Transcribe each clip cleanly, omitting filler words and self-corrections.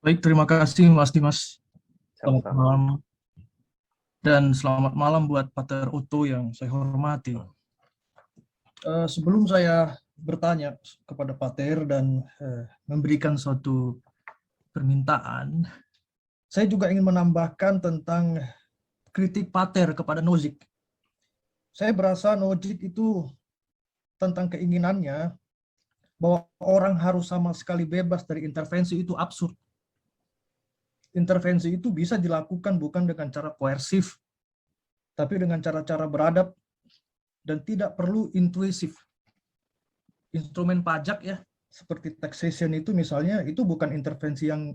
Baik, terima kasih Mas Dimas. Selamat Sama-sama. malam. Dan selamat malam buat Pater Otto yang saya hormati. Sebelum saya bertanya kepada Pater dan memberikan suatu permintaan, saya juga ingin menambahkan tentang kritik Pater kepada Nozick. Saya berasa Nozick itu tentang keinginannya bahwa orang harus sama sekali bebas dari intervensi itu absurd. Intervensi itu bisa dilakukan bukan dengan cara koersif, tapi dengan cara-cara beradab dan tidak perlu intuisif. Instrumen pajak ya, seperti taxation itu misalnya, itu bukan intervensi yang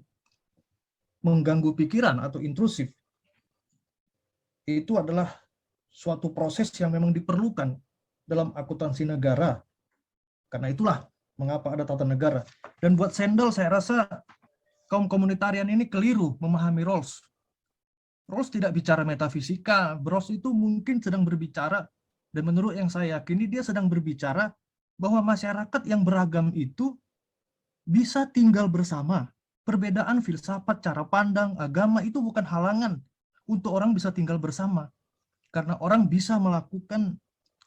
mengganggu pikiran atau intrusif. Itu adalah suatu proses yang memang diperlukan dalam akuntansi negara. Karena itulah mengapa ada tata negara. Dan buat Sandel, saya rasa kaum komunitarian ini keliru memahami Rawls. Rawls tidak bicara metafisika. Rawls itu mungkin sedang berbicara, dan menurut yang saya yakini dia sedang berbicara bahwa masyarakat yang beragam itu bisa tinggal bersama. Perbedaan filsafat, cara pandang, agama itu bukan halangan untuk orang bisa tinggal bersama. Karena orang bisa melakukan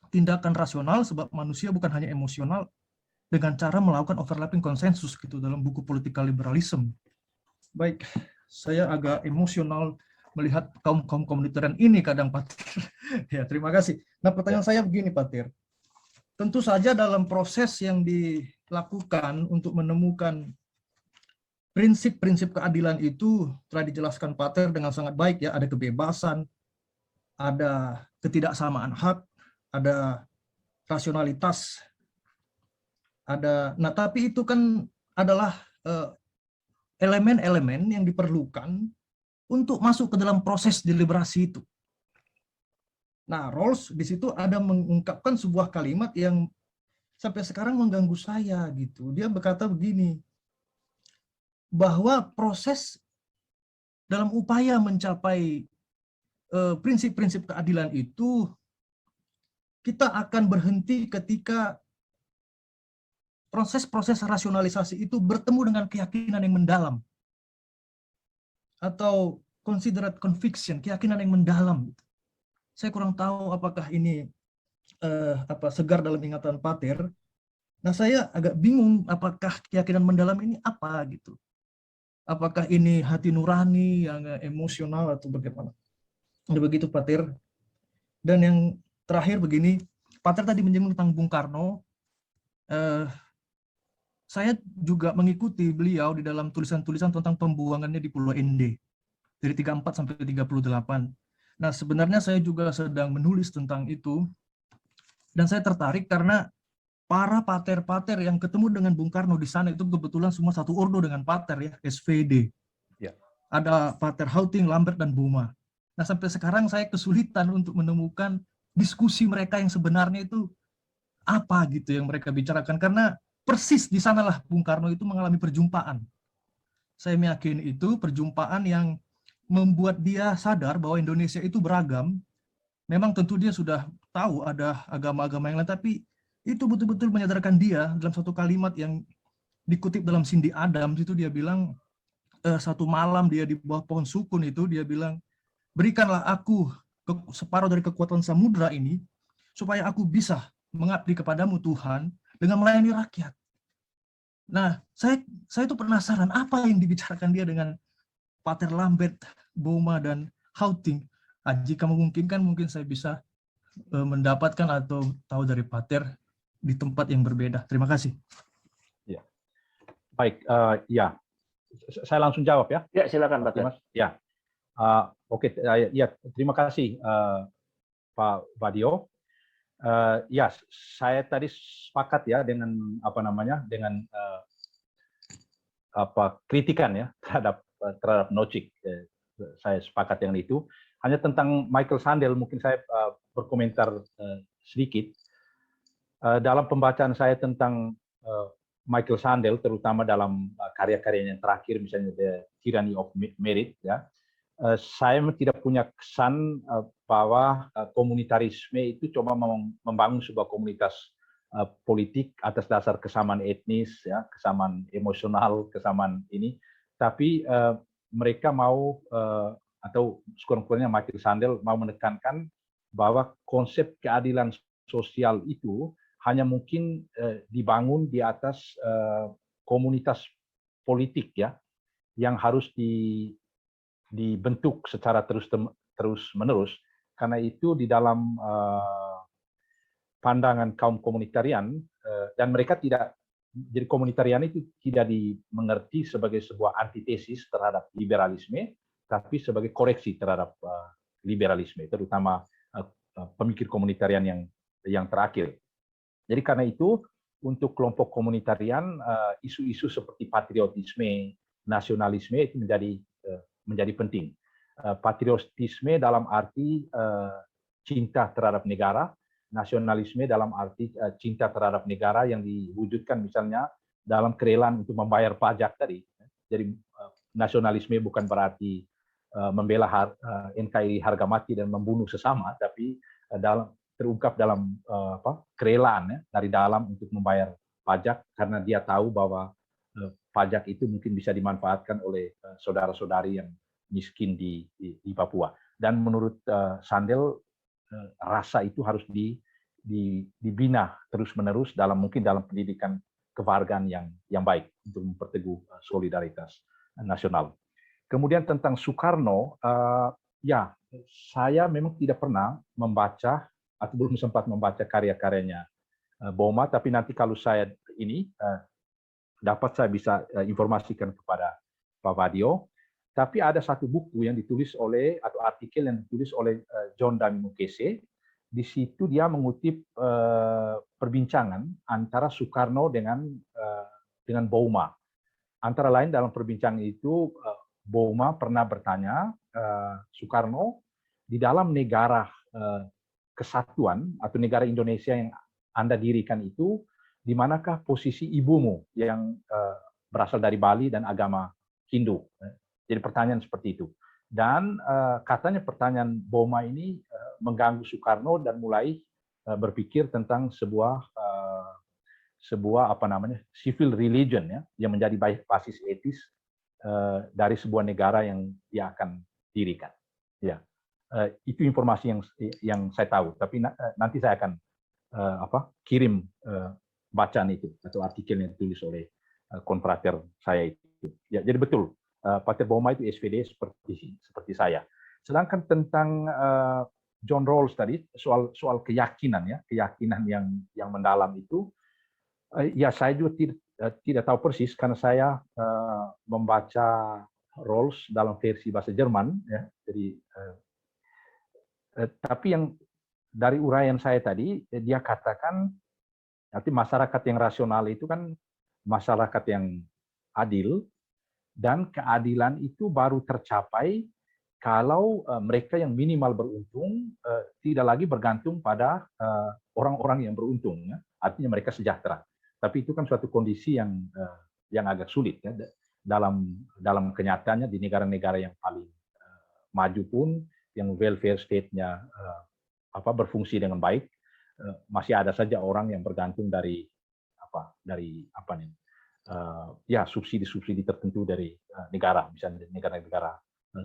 tindakan rasional sebab manusia bukan hanya emosional dengan cara melakukan overlapping konsensus gitu dalam buku Political Liberalism. Baik, saya agak emosional melihat kaum komunitarian ini kadang, Patir. Ya, terima kasih. Nah, pertanyaan saya begini, Patir. Tentu saja dalam proses yang dilakukan untuk menemukan prinsip-prinsip keadilan itu telah dijelaskan Pater dengan sangat baik ya. Ada kebebasan, ada ketidaksamaan hak, ada rasionalitas, ada. Nah, tapi itu kan adalah elemen-elemen yang diperlukan untuk masuk ke dalam proses deliberasi itu. Nah, Rawls di situ ada mengungkapkan sebuah kalimat yang sampai sekarang mengganggu saya gitu. Dia berkata begini, bahwa proses dalam upaya mencapai prinsip-prinsip keadilan itu, kita akan berhenti ketika proses-proses rasionalisasi itu bertemu dengan keyakinan yang mendalam, atau considerate conviction, keyakinan yang mendalam. Saya kurang tahu apakah ini segar dalam ingatan Pater. Nah, saya agak bingung apakah keyakinan mendalam ini apa gitu. Apakah ini hati nurani yang emosional atau bagaimana? Begitu, Pater. Dan yang terakhir begini, Pater tadi menyinggung tentang Bung Karno. Saya juga mengikuti beliau di dalam tulisan-tulisan tentang pembuangannya di Pulau Ende dari 34 sampai 38. Nah, sebenarnya saya juga sedang menulis tentang itu, dan saya tertarik karena para pater-pater yang ketemu dengan Bung Karno di sana itu kebetulan semua satu ordo dengan pater ya, SVD. Ya. Ada Pater Houting, Lambert, dan Buma. Nah, sampai sekarang saya kesulitan untuk menemukan diskusi mereka yang sebenarnya itu apa gitu yang mereka bicarakan, karena persis di sanalah Bung Karno itu mengalami perjumpaan. Saya meyakini itu perjumpaan yang membuat dia sadar bahwa Indonesia itu beragam. Memang tentu dia sudah tahu ada agama-agama yang lain, tapi itu betul-betul menyadarkan dia dalam satu kalimat yang dikutip dalam Cindy Adams. Itu dia bilang, satu malam dia di bawah pohon sukun itu, dia bilang, berikanlah aku separuh dari kekuatan samudra ini, supaya aku bisa mengabdi kepadamu Tuhan dengan melayani rakyat. Nah, saya itu penasaran apa yang dibicarakan dia dengan Pater Lambert, Boma, dan Houting. Nah, jika memungkinkan mungkin saya bisa mendapatkan atau tahu dari Pater di tempat yang berbeda. Terima kasih. Ya. Baik, ya. Saya langsung jawab ya. Ya, silakan Pak Dimas. Ya. Oke, ya, terima kasih Pak Vadio. Ya, saya tadi sepakat ya dengan dengan kritikan ya terhadap Nozick. Saya sepakat dengan itu. Hanya tentang Michael Sandel mungkin saya berkomentar sedikit. Dalam pembacaan saya tentang Michael Sandel, terutama dalam karya-karyanya yang terakhir, misalnya The Tyranny of Merit, ya, saya tidak punya kesan bahwa komunitarisme itu cuma membangun sebuah komunitas politik atas dasar kesamaan etnis, ya, kesamaan emosional, kesamaan ini, tapi mereka mau atau sekurang-kurangnya Michael Sandel mau menekankan bahwa konsep keadilan sosial itu hanya mungkin dibangun di atas komunitas politik ya, yang harus dibentuk secara terus-menerus. Karena itu di dalam pandangan kaum komunitarian, dan mereka tidak, jadi komunitarian itu tidak dimengerti sebagai sebuah antitesis terhadap liberalisme, tapi sebagai koreksi terhadap liberalisme, terutama pemikir komunitarian yang terakhir. Jadi karena itu untuk kelompok komunitarian isu-isu seperti patriotisme, nasionalisme itu menjadi penting. Patriotisme dalam arti cinta terhadap negara, nasionalisme dalam arti cinta terhadap negara yang diwujudkan misalnya dalam kerelaan untuk membayar pajak tadi. Jadi nasionalisme bukan berarti membela NKRI harga mati dan membunuh sesama, tapi terungkap dalam kerelaan ya, dari dalam untuk membayar pajak karena dia tahu bahwa pajak itu mungkin bisa dimanfaatkan oleh saudara-saudari yang miskin di Papua. Dan menurut Sandel, rasa itu harus dibina terus-menerus mungkin dalam pendidikan kewargaan yang baik untuk memperteguh solidaritas nasional. Kemudian tentang Soekarno, ya saya memang tidak pernah membaca atau belum sempat membaca karya-karyanya Boma, tapi nanti kalau saya dapat saya bisa informasikan kepada Pak Vadio. Tapi ada satu buku yang ditulis atau artikel yang ditulis oleh John Dami Mukese. Di situ dia mengutip perbincangan antara Soekarno dengan Boma. Antara lain dalam perbincangan itu Boma pernah bertanya Soekarno, di dalam negara kesatuan atau negara Indonesia yang Anda dirikan itu, di manakah posisi ibumu yang berasal dari Bali dan agama Hindu? Jadi pertanyaan seperti itu. Dan katanya pertanyaan Boma ini mengganggu Soekarno dan mulai berpikir tentang sebuah civil religion ya, yang menjadi basis etis dari sebuah negara yang dia akan dirikan. Ya, itu informasi yang saya tahu. Tapi nanti saya akan kirim bacaan itu atau artikel yang ditulis oleh konfrater saya itu. Ya, jadi betul. Pater Boma itu SPD seperti saya. Sedangkan tentang John Rawls tadi soal keyakinan ya, keyakinan yang mendalam itu, ya saya juga tidak tahu persis karena saya membaca Rawls dalam versi bahasa Jerman ya. Jadi tapi yang dari uraian saya tadi dia katakan nanti masyarakat yang rasional itu kan masyarakat yang adil. Dan keadilan itu baru tercapai kalau mereka yang minimal beruntung tidak lagi bergantung pada orang-orang yang beruntung, ya. Artinya mereka sejahtera. Tapi itu kan suatu kondisi yang agak sulit ya. Dalam kenyataannya di negara-negara yang paling maju pun, yang welfare state-nya berfungsi dengan baik, masih ada saja orang yang bergantung dari subsidi-subsidi tertentu dari negara, misalnya negara-negara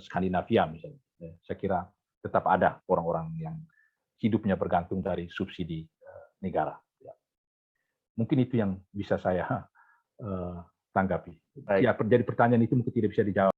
Skandinavia misalnya. Saya kira tetap ada orang-orang yang hidupnya bergantung dari subsidi negara. Mungkin itu yang bisa saya tanggapi. Ya, jadi pertanyaan itu mungkin tidak bisa dijawab.